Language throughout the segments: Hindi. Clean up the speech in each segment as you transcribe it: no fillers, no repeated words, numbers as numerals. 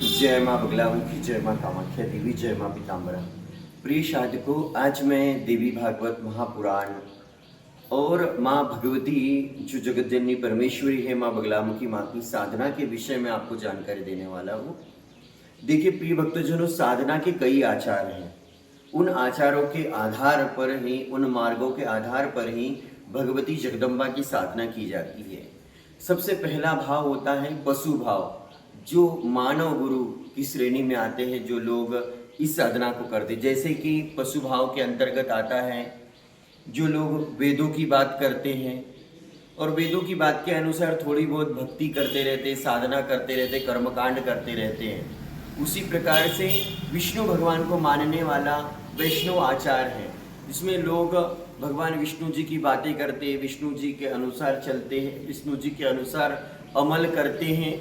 जय माँ बगलामुखी, जय माँ कामाख्या देवी, जय माँ पीताम्बरा। प्रिय साधकों, आज मैं देवी भागवत महापुराण और माँ भगवती जो जगत जननी परमेश्वरी है, माँ बगलामुखी माँ की साधना के विषय में आपको जानकारी देने वाला हूँ। देखिए प्रिय भक्तजनों, साधना के कई आचार हैं। उन आचारों के आधार पर ही, उन मार्गों के आधार पर ही भगवती जगदम्बा की साधना की जाती है। सबसे पहला भाव होता है पशु भाव, जो मानव गुरु की श्रेणी में आते हैं, जो लोग इस साधना को करते, जैसे कि पशु भाव के अंतर्गत आता है जो लोग वेदों की बात करते हैं और वेदों की बात के अनुसार थोड़ी बहुत भक्ति करते रहते, साधना करते रहते, कर्मकांड करते रहते हैं। उसी प्रकार से विष्णु भगवान को मानने वाला वैष्णव आचार है, जिसमें लोग भगवान विष्णु जी की बातें करते हैं, विष्णु जी के अनुसार चलते हैं, विष्णु जी के अनुसार अमल करते हैं,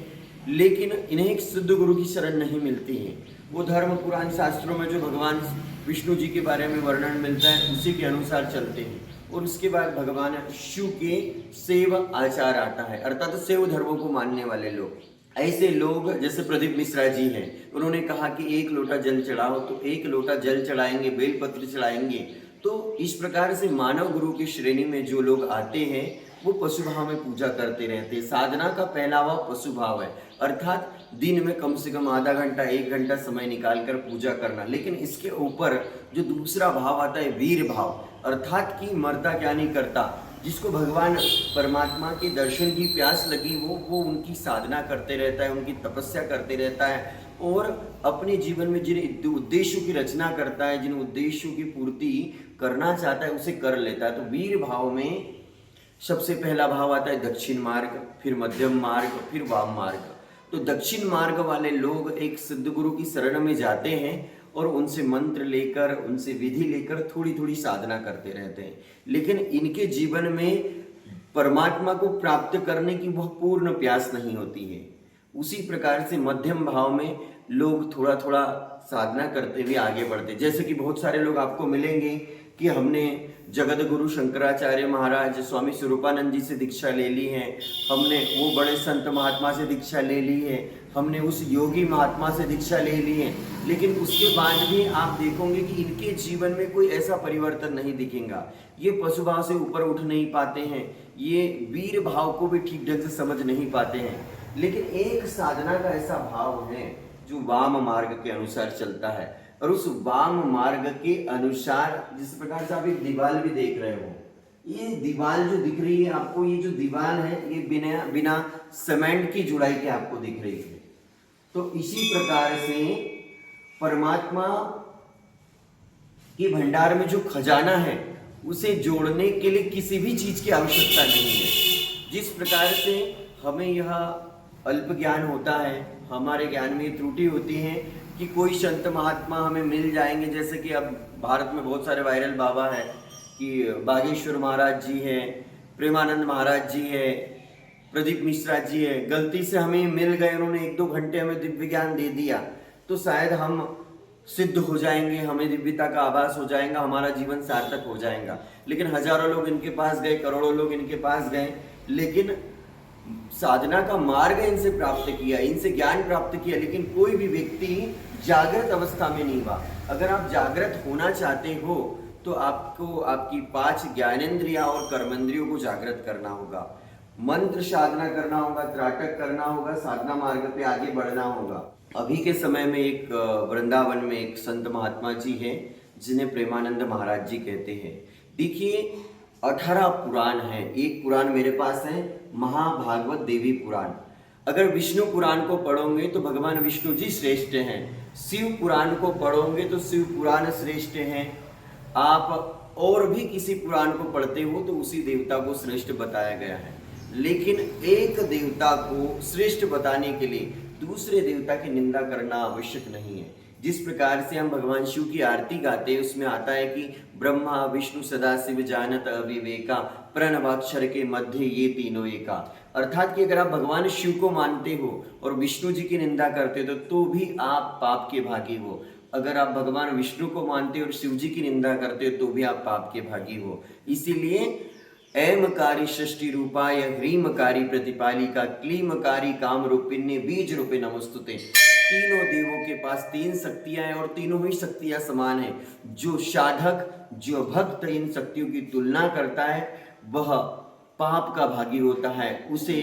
लेकिन इन्हें एक शुद्ध गुरु की शरण नहीं मिलती है। वो धर्म पुराण शास्त्रों में जो भगवान विष्णु जी के बारे में वर्णन मिलता है उसी के अनुसार चलते हैं। और उसके बाद भगवान शिव के सेव आचार आता है, अर्थात तो सेव धर्मों को मानने वाले लोग। ऐसे लोग जैसे प्रदीप मिश्रा जी हैं, उन्होंने कहा कि 1 लोटा जल चढ़ाओ, तो 1 लोटा जल चढ़ाएंगे, बेलपत्र चढ़ाएंगे। तो इस प्रकार से मानव गुरु की श्रेणी में जो लोग आते हैं वो पशु भाव में पूजा करते रहते हैं। साधना का पहला भाव पशु भाव है, अर्थात दिन में कम से कम आधा घंटा 1 घंटा समय निकालकर पूजा करना। लेकिन इसके ऊपर जो दूसरा भाव आता है वीर भाव, अर्थात कि मरता क्या नहीं करता, जिसको भगवान परमात्मा के दर्शन की प्यास लगी वो उनकी साधना करते रहता है, उनकी तपस्या करते रहता है और अपने जीवन में जिन उद्देश्यों की रचना करता है, जिन उद्देश्यों की पूर्ति करना चाहता है उसे कर लेता है। तो वीर भाव में सबसे पहला भाव आता है दक्षिण मार्ग, फिर मध्यम मार्ग, फिर वाम मार्ग। तो दक्षिण मार्ग वाले लोग एक सिद्ध गुरु की शरण में जाते हैं और उनसे मंत्र लेकर, उनसे विधि लेकर थोड़ी थोड़ी साधना करते रहते हैं, लेकिन इनके जीवन में परमात्मा को प्राप्त करने की वह पूर्ण प्यास नहीं होती है। उसी प्रकार से मध्यम भाव में लोग थोड़ा थोड़ा साधना करते हुए आगे बढ़ते, जैसे कि बहुत सारे लोग आपको मिलेंगे कि हमने जगत गुरु शंकराचार्य महाराज स्वामी स्वरूपानंद जी से दीक्षा ले ली है, हमने वो बड़े संत महात्मा से दीक्षा ले ली है, हमने उस योगी महात्मा से दीक्षा ले ली है, लेकिन उसके बाद भी आप देखोगे कि इनके जीवन में कोई ऐसा परिवर्तन नहीं दिखेगा। ये पशु भाव से ऊपर उठ नहीं पाते हैं, ये वीर भाव को भी ठीक ढंग से समझ नहीं पाते हैं। लेकिन एक साधना का ऐसा भाव है जो वाम मार्ग के अनुसार चलता है, और उस वाम मार्ग के अनुसार जिस प्रकार से आप एक दीवार भी देख रहे हो, ये दीवार जो दिख रही है आपको, ये जो दीवार है ये बिना बिना सीमेंट की जुड़ाई के आपको दिख रही है। तो इसी प्रकार से परमात्मा के भंडार में जो खजाना है उसे जोड़ने के लिए किसी भी चीज की आवश्यकता नहीं है। जिस प्रकार से हमें यह अल्प ज्ञान होता है, हमारे ज्ञान में त्रुटि होती है कि कोई संत महात्मा हमें मिल जाएंगे, जैसे कि अब भारत में बहुत सारे वायरल बाबा हैं कि बागेश्वर महाराज जी हैं, प्रेमानंद महाराज जी हैं, प्रदीप मिश्रा जी है, गलती से हमें मिल गए, उन्होंने 1-2 घंटे हमें दिव्य ज्ञान दे दिया तो शायद हम सिद्ध हो जाएंगे, हमें दिव्यता का आभास हो जाएगा, हमारा जीवन सार्थक हो जाएगा। लेकिन हजारों लोग इनके पास गए, करोड़ों लोग इनके पास गए, लेकिन साधना का मार्ग इनसे प्राप्त किया, इनसे ज्ञान प्राप्त किया, लेकिन कोई भी व्यक्ति जागृत अवस्था में नहीं हुआ। अगर आप जागृत होना चाहते हो तो आपको आपकी 5 ज्ञानेंद्रिया और कर्मेंद्रियों को जागृत करना होगा, मंत्र साधना करना होगा, त्राटक करना होगा, साधना मार्ग पे आगे बढ़ना होगा। अभी के समय में एक वृंदावन में एक संत महात्मा जी हैं जिन्हें प्रेमानंद महाराज जी कहते हैं। देखिए 18 पुराण है, एक पुराण मेरे पास है महाभागवत देवी पुराण। अगर विष्णु पुराण को पढ़ोगे तो भगवान विष्णु जी श्रेष्ठ हैं, शिव पुराण को पढ़ोगे तो शिव पुराण श्रेष्ठ हैं, आप और भी किसी पुराण को पढ़ते हो तो उसी देवता को श्रेष्ठ बताया गया है। लेकिन एक देवता को श्रेष्ठ बताने के लिए दूसरे देवता की निंदा करना आवश्यक नहीं है। जिस प्रकार से हम भगवान शिव की आरती गाते हैं उसमें आता है कि ब्रह्मा विष्णु सदा शिव जानत अविवेका, प्रणवाक्षर के मध्य ये तीनों एका। अर्थात कि अगर आप भगवान शिव को मानते हो और विष्णु जी की निंदा करते हो तो भी आप पाप के भागी हो। अगर आप भगवान विष्णु को मानते हो और शिव जी की निंदा करते हो तो भी आप पाप के भागी हो। इसीलिए ऐमकारी सृष्टि रूपाय ह्रीमकारी प्रतिपालिका क्लीमकारी काम रूपिण्य बीज रूपे नमस्तुते। तीनों देवों के पास तीन शक्तियां हैं और तीनों ही शक्तियां समान हैं। जो साधक, जो भक्त इन शक्तियों की तुलना करता है वह पाप का भागी होता है, उसे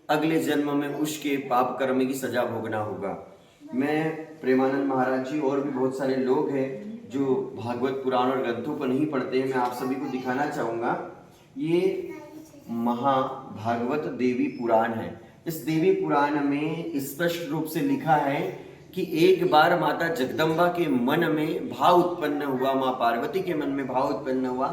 अगले जन्म में उसके पाप कर्म की सजा भोगना होगा। मैं प्रेमानंद महाराज जी और भी बहुत सारे लोग हैं जो भागवत पुराण और ग्रंथों को नहीं पढ़ते हैं, मैं आप सभी को दिखाना चाहूँगा। ये महाभागवत देवी पुराण है। इस देवी पुराण में स्पष्ट रूप से लिखा है कि एक बार माता जगदम्बा के मन में भाव उत्पन्न हुआ, माँ पार्वती के मन में भाव उत्पन्न हुआ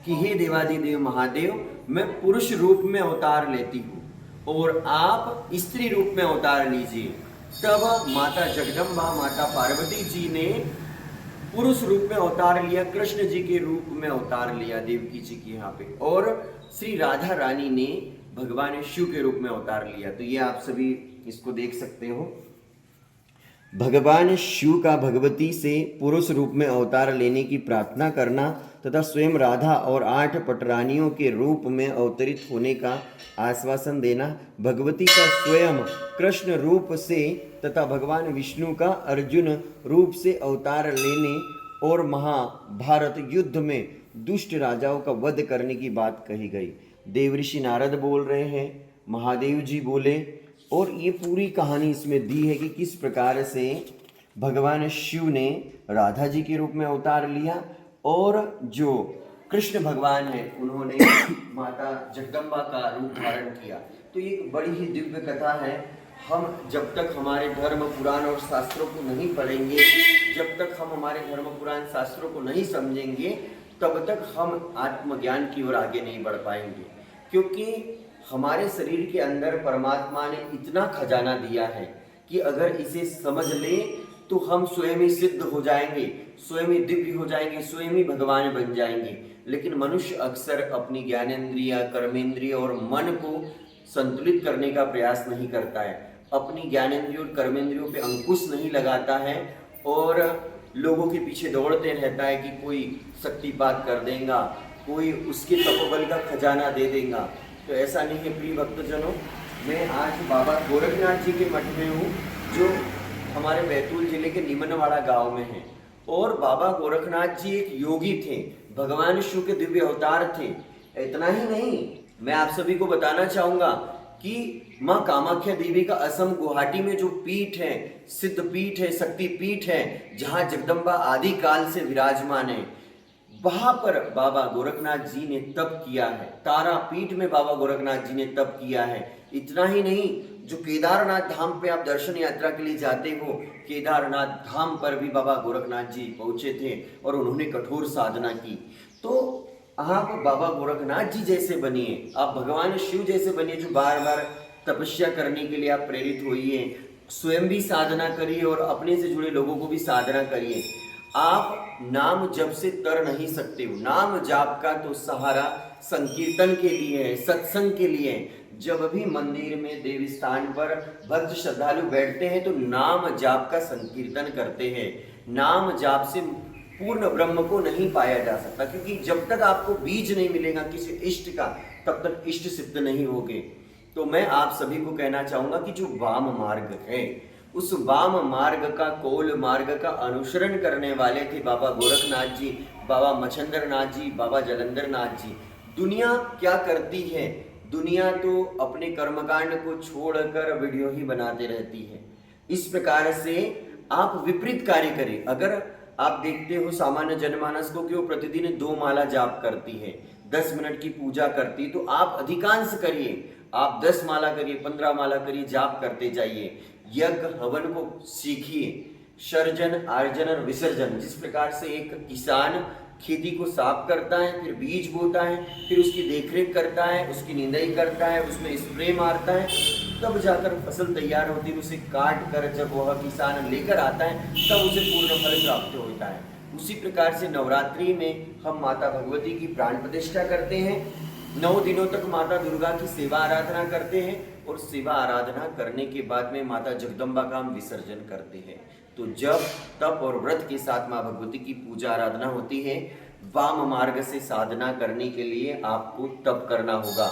कि हे देवादिदेव महादेव, मैं पुरुष रूप में अवतार लेती हूँ और आप स्त्री रूप में अवतार लीजिए। तब माता जगदम्बा, माता पार्वती जी ने पुरुष रूप में अवतार लिया, कृष्ण जी के रूप में अवतार लिया देवकी जी के यहाँ पे, और श्री राधा रानी ने भगवान शिव के रूप में अवतार लिया। तो ये आप सभी इसको देख सकते हो। भगवान शिव का भगवती से पुरुष रूप में अवतार लेने की प्रार्थना करना तथा स्वयं राधा और 8 पटरानियों के रूप में अवतरित होने का आश्वासन देना, भगवती का स्वयं कृष्ण रूप से तथा भगवान विष्णु का अर्जुन रूप से अवतार लेने और महाभारत युद्ध में दुष्ट राजाओं का वध करने की बात कही गई। देवऋषि नारद बोल रहे हैं, महादेव जी बोले, और ये पूरी कहानी इसमें दी है कि किस प्रकार से भगवान शिव ने राधा जी के रूप में अवतार लिया और जो कृष्ण भगवान है उन्होंने माता जगदम्बा का रूप धारण किया। तो ये बड़ी ही दिव्य कथा है। हम जब तक हमारे धर्म पुराण और शास्त्रों को नहीं पढ़ेंगे, जब तक हम हमारे धर्म पुराण शास्त्रों को नहीं समझेंगे, तब तक हम आत्मज्ञान की ओर आगे नहीं बढ़ पाएंगे। क्योंकि हमारे शरीर के अंदर परमात्मा ने इतना खजाना दिया है कि अगर इसे समझ लें तो हम स्वयं ही सिद्ध हो जाएंगे, स्वयं ही दिव्य हो जाएंगे, स्वयं ही भगवान बन जाएंगे। लेकिन मनुष्य अक्सर अपनी ज्ञानेंद्रिय, कर्मेंद्रिय और मन को संतुलित करने का प्रयास नहीं करता है, अपनी ज्ञानेंद्रियों और कर्मेंद्रियों पे अंकुश नहीं लगाता है और लोगों के पीछे दौड़ते रहता है कि कोई शक्तिपात कर देगा, कोई उसके तपोबल का खजाना दे देगा। तो ऐसा नहीं है प्रिय भक्तजनों। मैं आज बाबा गोरखनाथ जी के मठ में हूँ जो हमारे बैतूल जिले के निमनवाड़ा गांव में है। और बाबा गोरखनाथ जी एक योगी थे, भगवान शिव के दिव्य अवतार थे। इतना ही नहीं, मैं आप सभी को बताना चाहूँगा कि माँ कामाख्या देवी का असम गुवाहाटी में जो पीठ है, सिद्ध पीठ है, शक्ति पीठ है, जहाँ जगदम्बा आदि काल से विराजमान है, वहां पर बाबा गोरखनाथ जी ने तप किया है। तारापीठ में बाबा गोरखनाथ जी ने तप किया है। इतना ही नहीं, जो केदारनाथ धाम पे आप दर्शन यात्रा के लिए जाते हो, केदारनाथ धाम पर भी बाबा गोरखनाथ जी पहुंचे थे और उन्होंने कठोर साधना की। तो आप बाबा गोरखनाथ जी जैसे बनिए, आप भगवान शिव जैसे बनिए, जो बार बार तपस्या करने के लिए आप प्रेरित होइए, स्वयं भी साधना करिए और अपने से जुड़े लोगों को भी साधना करिए। आप नाम जप से तर नहीं सकते हो। नाम जाप का तो सहारा संकीर्तन के लिए है, सत्संग के लिए है। जब भी मंदिर में देव स्थान पर भक्त श्रद्धालु बैठते हैं तो नाम जाप का संकीर्तन करते हैं। नाम जाप से पूर्ण ब्रह्म को नहीं पाया जा सकता, क्योंकि जब तक आपको बीज नहीं मिलेगा किसी इष्ट का, तब तक इष्ट सिद्ध नहीं होगे। तो मैं आप सभी को कहना चाहूंगा कि जो वाम मार्ग है, उस वाम मार्ग का, कोल मार्ग का अनुसरण करने वाले थे बाबा गोरखनाथ जी, बाबा मच्छंद्र नाथ जी, बाबा जलंधर नाथ जी। दुनिया क्या करती है? दुनिया तो अपने कर्मकांड को छोड़कर वीडियो ही बनाते रहती है। इस प्रकार से आप विपरीत कार्य करें। अगर आप देखते हो सामान्य जनमानस को कि वो प्रतिदिन 2 माला जाप करती है, 10 मिनट की पूजा करती, तो आप अधिकांश करिए, आप 10 माला करिए, 15 माला करिए, जाप करते जाइए। यज्ञ हवन को सीखिए, सर्जन, आर्जन और विसर्जन। जिस प्रकार से एक किसान खेती को साफ करता है, फिर बीज बोता है, फिर उसकी देखरेख करता है, उसकी निंदाई करता है, उसमें स्प्रे मारता है, तब जाकर फसल तैयार होती है। उसे काट कर जब वह किसान लेकर आता है तब उसे पूर्ण फल प्राप्त होता है। उसी प्रकार से नवरात्रि में हम माता भगवती की प्राण प्रतिष्ठा करते हैं। 9 दिनों तक माता दुर्गा की सेवा आराधना करते हैं और सेवा आराधना करने के बाद में माता जगदम्बा का हम विसर्जन करते हैं। तो जब तप और व्रत के साथ माँ भगवती की पूजा आराधना होती है, वाम मार्ग से साधना करने के लिए आपको तप करना होगा।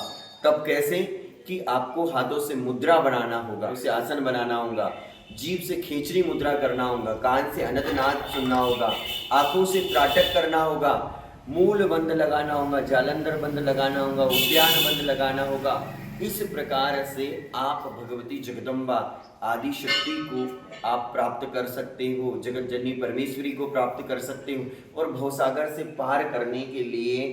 तप कैसे? कि आपको हाथों से मुद्रा बनाना होगा, उसे आसन बनाना होगा, जीभ से खेचरी मुद्रा करना होगा, कान से अनंतनाद सुनना होगा, आंखों से त्राटक करना होगा, मूल बंद लगाना होगा, जालंधर बंद लगाना होगा, उद्यान बंद लगाना होगा। इस प्रकार से आप भगवती जगदम्बा आदि शक्ति को आप प्राप्त कर सकते हो, जगत जननी परमेश्वरी को प्राप्त कर सकते हो। और भवसागर से पार करने के लिए,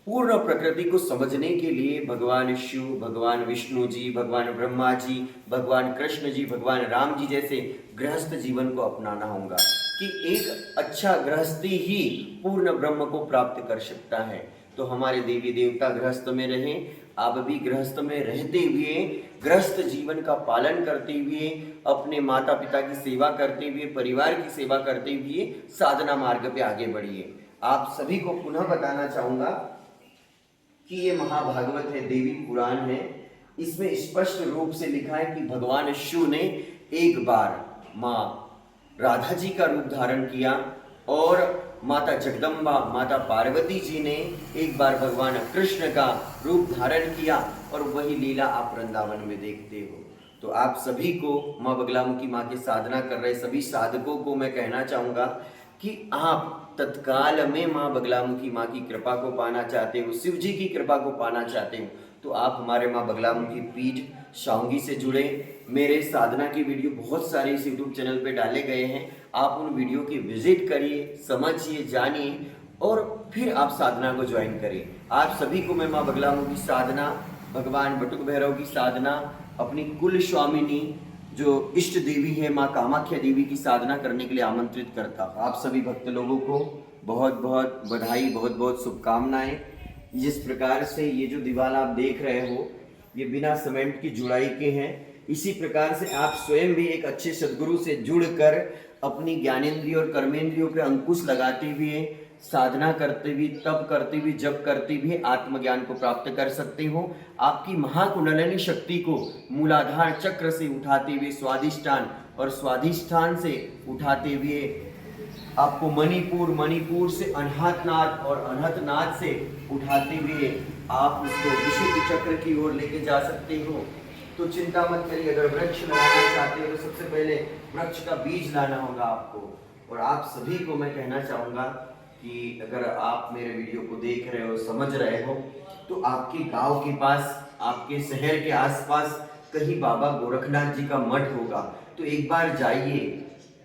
पूर्ण प्रकृति को समझने के लिए भगवान शिव, भगवान विष्णु जी, भगवान ब्रह्मा जी, भगवान कृष्ण जी, भगवान राम जी जैसे गृहस्थ जीवन को अपनाना होगा कि एक अच्छा गृहस्थी ही पूर्ण ब्रह्म को प्राप्त कर सकता है। तो हमारे देवी देवता गृहस्थ में रहें, आप भी गृहस्थ में रहते हुए, गृहस्थ जीवन का पालन करते हुए, अपने माता पिता की सेवा करते हुए, परिवार की सेवा करते हुए साधना मार्ग पे आगे बढ़िए। आप सभी को पुनः बताना चाहूँगा कि ये महाभागवत है, देवी पुराण है। इसमें स्पष्ट रूप से लिखा है कि भगवान शिव ने एक बार माँ राधा जी का रूप धारण किया और माता जगदम्बा, माता पार्वती जी ने एक बार भगवान कृष्ण का रूप धारण किया, और वही लीला आप वृंदावन में देखते हो। तो आप सभी को, माँ बगलामुखी माँ की साधना कर रहे सभी साधकों को मैं कहना चाहूँगा कि आप तत्काल में माँ बगलामुखी माँ की कृपा को पाना चाहते हो, शिव जी की कृपा को पाना चाहते हो, तो आप हमारे माँ बगलामुखी पीठ शांगी से जुड़े। मेरे साधना की वीडियो बहुत सारे इस यूट्यूब चैनल पे डाले गए हैं, आप उन वीडियो की विजिट करिए, समझिए, जानिए और फिर आप साधना को ज्वाइन करिए। आप सभी को मैं माँ बगलामुखी साधना, भगवान बटुक भैरव की साधना, अपनी कुल स्वामिनी जो इष्ट देवी है माँ कामाख्या देवी की साधना करने के लिए आमंत्रित करता हूँ। आप सभी भक्त लोगों को बहुत बहुत बधाई, बहुत बहुत शुभकामनाएं। जिस प्रकार से ये जो दीवार आप देख रहे हो, ये बिना सीमेंट की जुड़ाई के हैं। इसी प्रकार से आप स्वयं भी एक अच्छे सदगुरु से जुड़कर अपनी ज्ञानेंद्रिय और कर्मेंद्रियों पे अंकुश लगाते हुए, साधना करते हुए, तप करते हुए, जप करते हुए आत्मज्ञान को प्राप्त कर सकते हो। आपकी महाकुंडलिनी शक्ति को मूलाधार चक्र से उठाते हुए स्वाधिष्ठान, और स्वाधिष्ठान से उठाते हुए आपको मणिपुर, मणिपुर से अनहतनाद और अनहतनाद से उठाते हुए आप उसको विशुद्ध चक्र की ओर लेके जा सकते हो। तो चिंता मत करिए, अगर वृक्ष लगाना चाहते हो तो सबसे पहले वृक्ष का बीज लाना होगा आपको। और आप सभी को मैं कहना चाहूँगा कि अगर आप मेरे वीडियो को देख रहे हो, समझ रहे हो, तो आपके गांव के पास, आपके शहर के आसपास कहीं बाबा गोरखनाथ जी का मठ होगा, तो एक बार जाइए,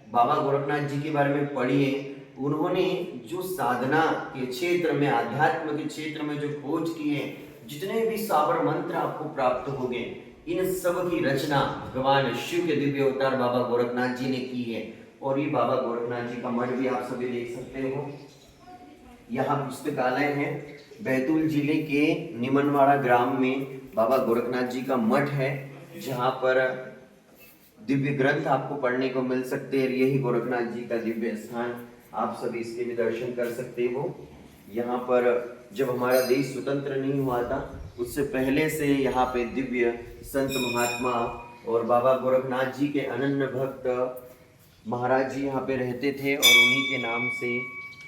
बाबा गोरखनाथ जी के बारे में पढ़िए। उन्होंने जो साधना के क्षेत्र में, आध्यात्म के क्षेत्र में जो खोज की है, जितने भी सावर मंत्र आपको प्राप्त होंगे, इन सब की रचना भगवान शिव के दिव्य अवतार बाबा गोरखनाथ जी ने की है। और ये बाबा गोरखनाथ जी का मठ भी आप सभी देख सकते हो। यहाँ पुस्तकालय है, बैतूल जिले के निमनवाड़ा ग्राम में बाबा गोरखनाथ जी का मठ है, जहाँ पर दिव्य ग्रंथ आपको पढ़ने को मिल सकते हैं। यही गोरखनाथ जी का दिव्य स्थान, आप सभी इसके भी दर्शन कर सकते हो। यहाँ पर जब हमारा देश स्वतंत्र नहीं हुआ था, उससे पहले से यहाँ पे दिव्य संत महात्मा और बाबा गोरखनाथ जी के अनन्य भक्त महाराज जी यहाँ पे रहते थे, और उन्हीं के नाम से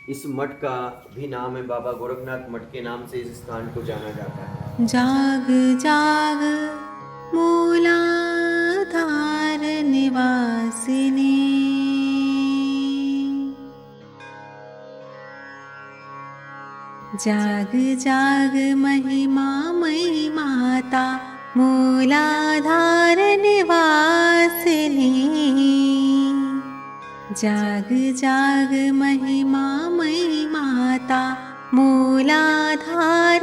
इस मठ का भी नाम है, बाबा गोरखनाथ मठ के नाम से इस स्थान को जाना जाता है। जाग जाग मूलाधार निवासिनी, जाग जाग महिमा मयि माता मूलाधार निवासिनी, जाग जाग महिमा मयि माता मूलाधार